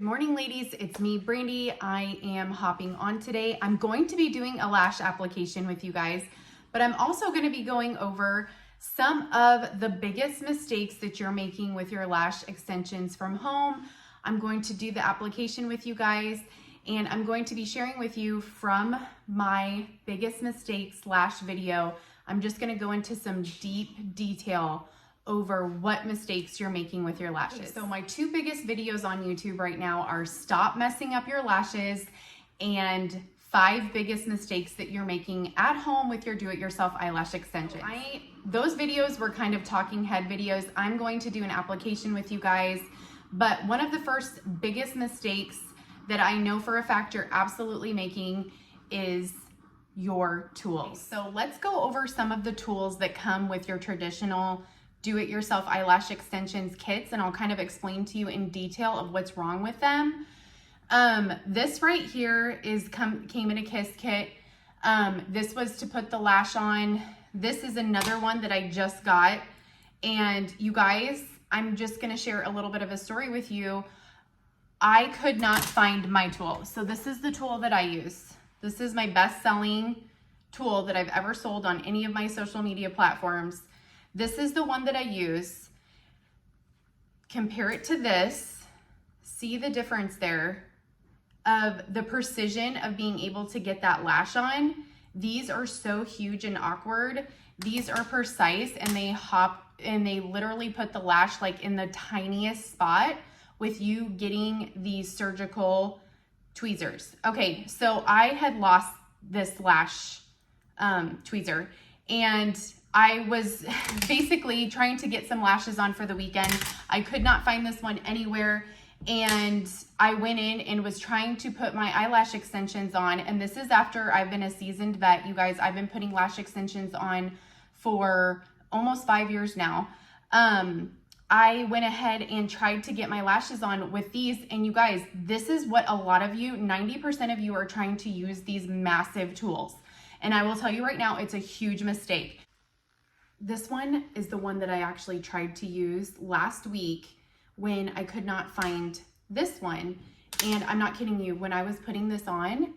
Good morning, ladies. It's me, Brandi. I am hopping on today. I'm going to be doing a lash application with you guys, but I'm also going to be going over some of the biggest mistakes that you're making with your lash extensions from home. I'm going to do the application with you guys, and I'm going to be sharing with you from my biggest mistakes lash video. I'm just going to go into some deep detail over what mistakes you're making with your lashes. So my two biggest videos on YouTube right now are stop messing up your lashes and 5 biggest mistakes that you're making at home with your do-it-yourself eyelash extensions. Those videos were kind of talking head videos. I'm going to do an application with you guys, but one of the first biggest mistakes that I know for a fact you're absolutely making is your tools. So let's go over some of the tools that come with your traditional do-it-yourself eyelash extensions kits, and I'll kind of explain to you in detail of what's wrong with them. This right here came in a kiss kit. This was to put the lash on. This is another one that I just got. And you guys, I'm just gonna share a little bit of a story with you. I could not find my tool. So this is the tool that I use. This is my best-selling tool that I've ever sold on any of my social media platforms. This is the one that I use. Compare it to this. See the difference there of the precision of being able to get that lash on. These are so huge and awkward. These are precise, and they literally put the lash like in the tiniest spot with you getting these surgical tweezers. Okay, so I had lost this lash tweezer, and I was basically trying to get some lashes on for the weekend. I could not find this one anywhere, and I went in and was trying to put my eyelash extensions on, and this is after I've been a seasoned vet. You guys, I've been putting lash extensions on for almost 5 years now. I went ahead and tried to get my lashes on with these, and you guys, this is what a lot of you, 90% of you, are trying to use these massive tools. And I will tell you right now, it's a huge mistake. This one is the one that I actually tried to use last week when I could not find this one. And I'm not kidding you, when I was putting this on,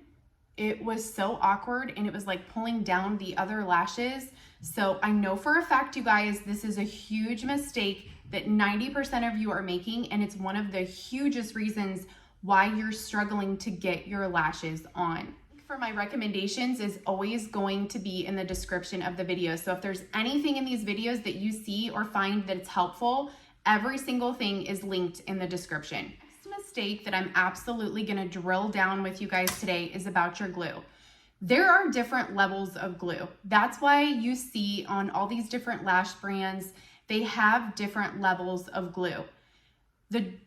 it was so awkward, and it was like pulling down the other lashes. So I know for a fact, you guys, this is a huge mistake that 90% of you are making, and it's one of the hugest reasons why you're struggling to get your lashes on. For my recommendations is always going to be in the description of the video. So if there's anything in these videos that you see or find that it's helpful, every single thing is linked in the description. Next mistake that I'm absolutely gonna drill down with you guys today is about your glue. There are different levels of glue. That's why you see on all these different lash brands, they have different levels of glue.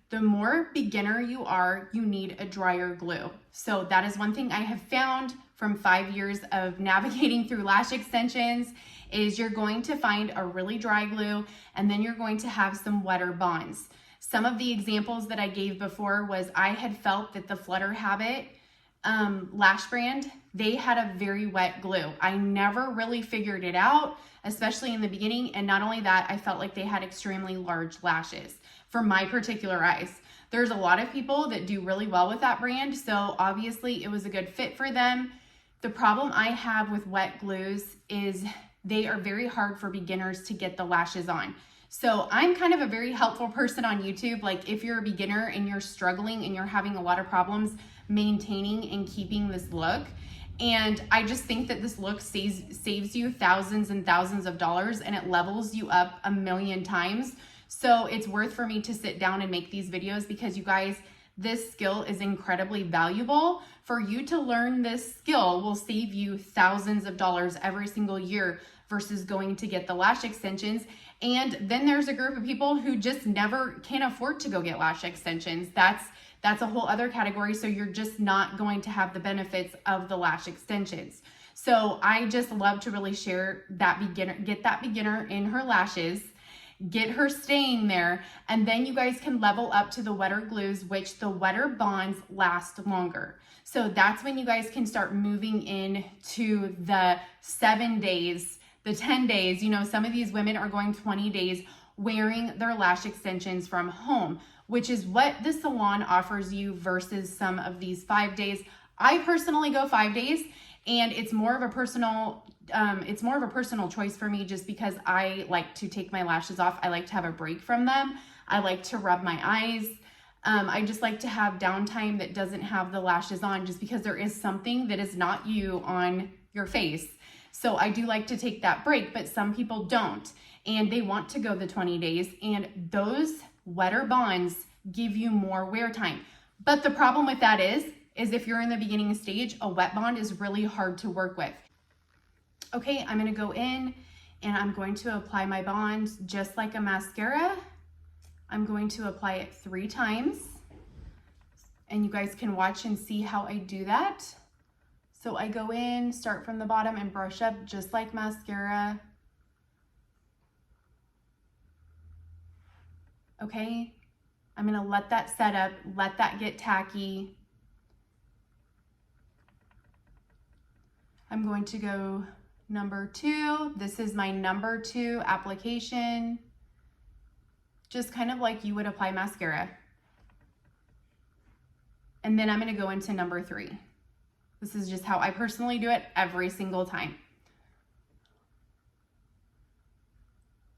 The more beginner you are, you need a drier glue. So that is one thing I have found from 5 years of navigating through lash extensions is you're going to find a really dry glue, and then you're going to have some wetter bonds. Some of the examples that I gave before was I had felt that the Flutter Habit lash brand, they had a very wet glue. I never really figured it out, especially in the beginning. And not only that, I felt like they had extremely large lashes for my particular eyes. There's a lot of people that do really well with that brand, so obviously it was a good fit for them. The problem I have with wet glues is they are very hard for beginners to get the lashes on. So I'm kind of a very helpful person on YouTube. Like if you're a beginner and you're struggling and you're having a lot of problems maintaining and keeping this look, and I just think that this look saves you thousands and thousands of dollars, and it levels you up a million times. So it's worth for me to sit down and make these videos, because you guys, this skill is incredibly valuable. For you to learn this skill will save you thousands of dollars every single year versus going to get the lash extensions. And then there's a group of people who just never can afford to go get lash extensions. That's a whole other category. So you're just not going to have the benefits of the lash extensions. So I just love to really share that get that beginner in her lashes, get her staying there, and then you guys can level up to the wetter glues, which the wetter bonds last longer. So that's when you guys can start moving into the 7 days, the 10 days. You know, some of these women are going 20 days wearing their lash extensions from home. which is what the salon offers you versus some of these 5 days. I personally go 5 days, and it's more of a personal choice for me, just because I like to take my lashes off. I like to have a break from them. I like to rub my eyes. I just like to have downtime that doesn't have the lashes on, just because there is something that is not you on your face. So I do like to take that break, but some people don't, and they want to go the 20 days, and those wetter bonds give you more wear time. But the problem with that is if you're in the beginning stage, a wet bond is really hard to work with. Okay, I'm gonna go in and I'm going to apply my bond just like a mascara. I'm going to apply it 3 times, and you guys can watch and see how I do that. So I go in, start from the bottom and brush up just like mascara. Okay, I'm gonna let that set up, let that get tacky. I'm going to go number 2. This is my number 2 application, just kind of like you would apply mascara. And then I'm gonna go into number 3. This is just how I personally do it every single time.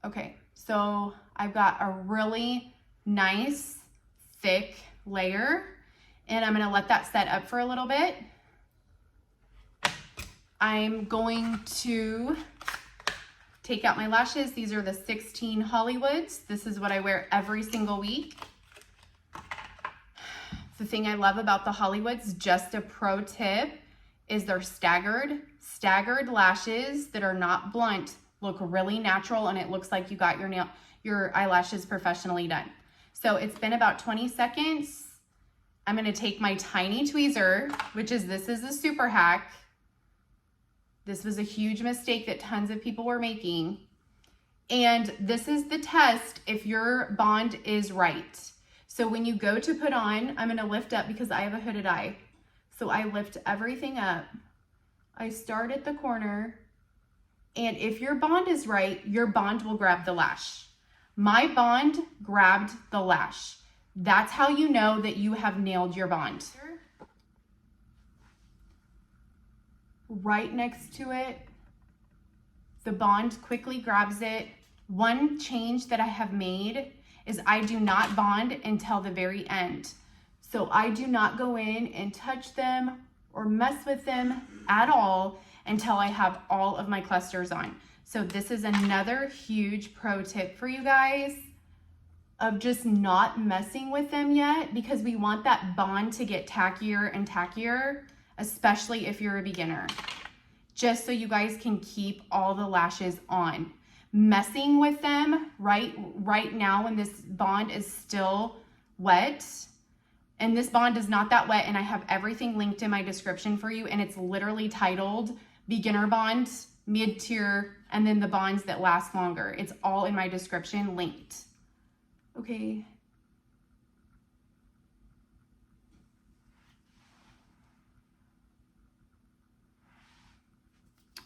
Okay, so I've got a really nice thick layer, and I'm gonna let that set up for a little bit. I'm going to take out my lashes. These are the 16 Hollywoods. This is what I wear every single week. The thing I love about the Hollywoods, just a pro tip, is they're staggered. Staggered lashes that are not blunt look really natural, and it looks like you got your eyelashes professionally done. So it's been about 20 seconds. I'm gonna take my tiny tweezer, this is a super hack. This was a huge mistake that tons of people were making. And this is the test if your bond is right. So when you go to put on, I'm gonna lift up because I have a hooded eye. So I lift everything up. I start at the corner, and if your bond is right, your bond will grab the lash. My bond grabbed the lash. That's how you know that you have nailed your bond. Right next to it, the bond quickly grabs it. One change that I have made is I do not bond until the very end. So I do not go in and touch them or mess with them at all until I have all of my clusters on. So this is another huge pro tip for you guys of just not messing with them yet, because we want that bond to get tackier and tackier, especially if you're a beginner, just so you guys can keep all the lashes on. Messing with them right now when this bond is still wet, and this bond is not that wet, and I have everything linked in my description for you, and it's literally titled beginner bond, mid-tier, and then the bonds that last longer. It's all in my description linked. Okay.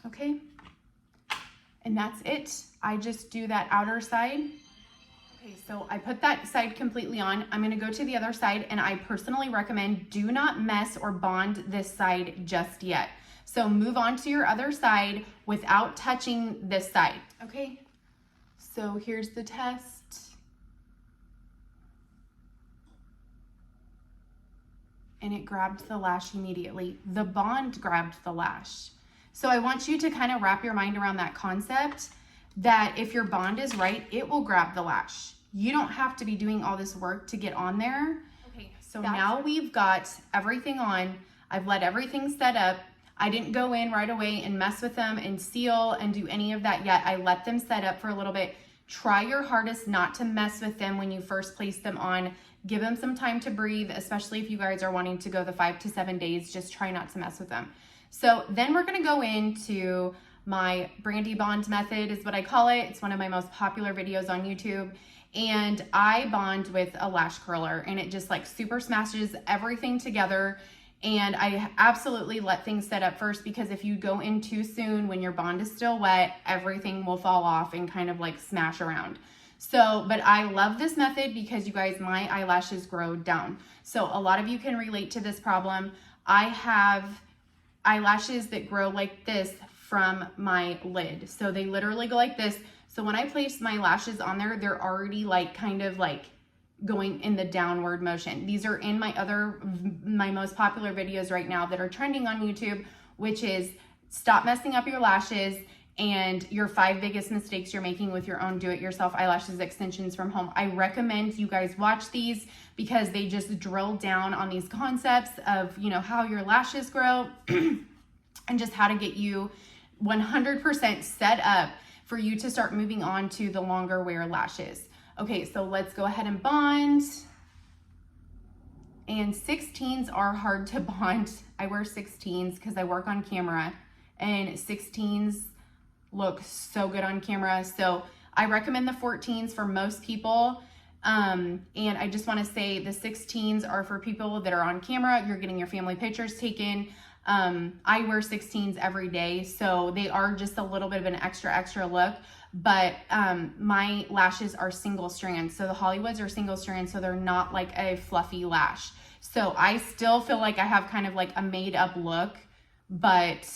Okay, and that's it. I just do that outer side. Okay, so I put that side completely on. I'm gonna go to the other side, and I personally recommend do not mess or bond this side just yet. So move on to your other side without touching this side. Okay, so here's the test. And it grabbed the lash immediately. The bond grabbed the lash. So I want you to kind of wrap your mind around that concept that if your bond is right, it will grab the lash. You don't have to be doing all this work to get on there. Okay, so now we've got everything on. I've let everything set up. I didn't go in right away and mess with them and seal and do any of that yet. I let them set up for a little bit. Try your hardest not to mess with them when you first place them on. Give them some time to breathe, especially if you guys are wanting to go the 5 to 7 days. Just try not to mess with them. So then we're gonna go into my Brandi bond method is what I call it. It's one of my most popular videos on YouTube. And I bond with a lash curler, and it just like super smashes everything together. And I absolutely let things set up first, because if you go in too soon when your bond is still wet, everything will fall off and kind of like smash around. So, but I love this method because you guys, my eyelashes grow down. So a lot of you can relate to this problem. I have eyelashes that grow like this from my lid. So they literally go like this. So when I place my lashes on there, they're already like kind of like going in the downward motion. These are in my most popular videos right now that are trending on YouTube, which is stop messing up your lashes and your 5 biggest mistakes you're making with your own do-it-yourself eyelashes extensions from home. I recommend you guys watch these because they just drill down on these concepts of, you know, how your lashes grow and just how to get you 100% set up for you to start moving on to the longer wear lashes. Okay, so let's go ahead and bond. And 16s are hard to bond. I wear 16s because I work on camera, and 16s look so good on camera. So I recommend the 14s for most people. And I just want to say the 16s are for people that are on camera. You're getting your family pictures taken. I wear 16s every day, so they are just a little bit of an extra look. But my lashes are single strand. So the Hollywoods are single strand, so they're not like a fluffy lash. So I still feel like I have kind of like a made up look, but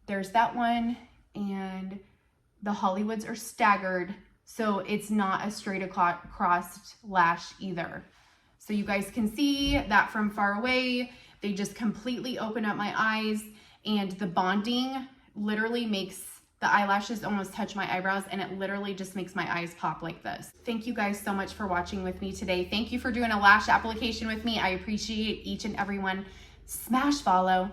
there's that one. And the Hollywoods are staggered, so it's not a straight across lash either. So you guys can see that from far away. They just completely open up my eyes, and the bonding literally makes the eyelashes almost touch my eyebrows, and it literally just makes my eyes pop like this. Thank you guys so much for watching with me today. Thank you for doing a lash application with me. I appreciate each and every one. Smash follow.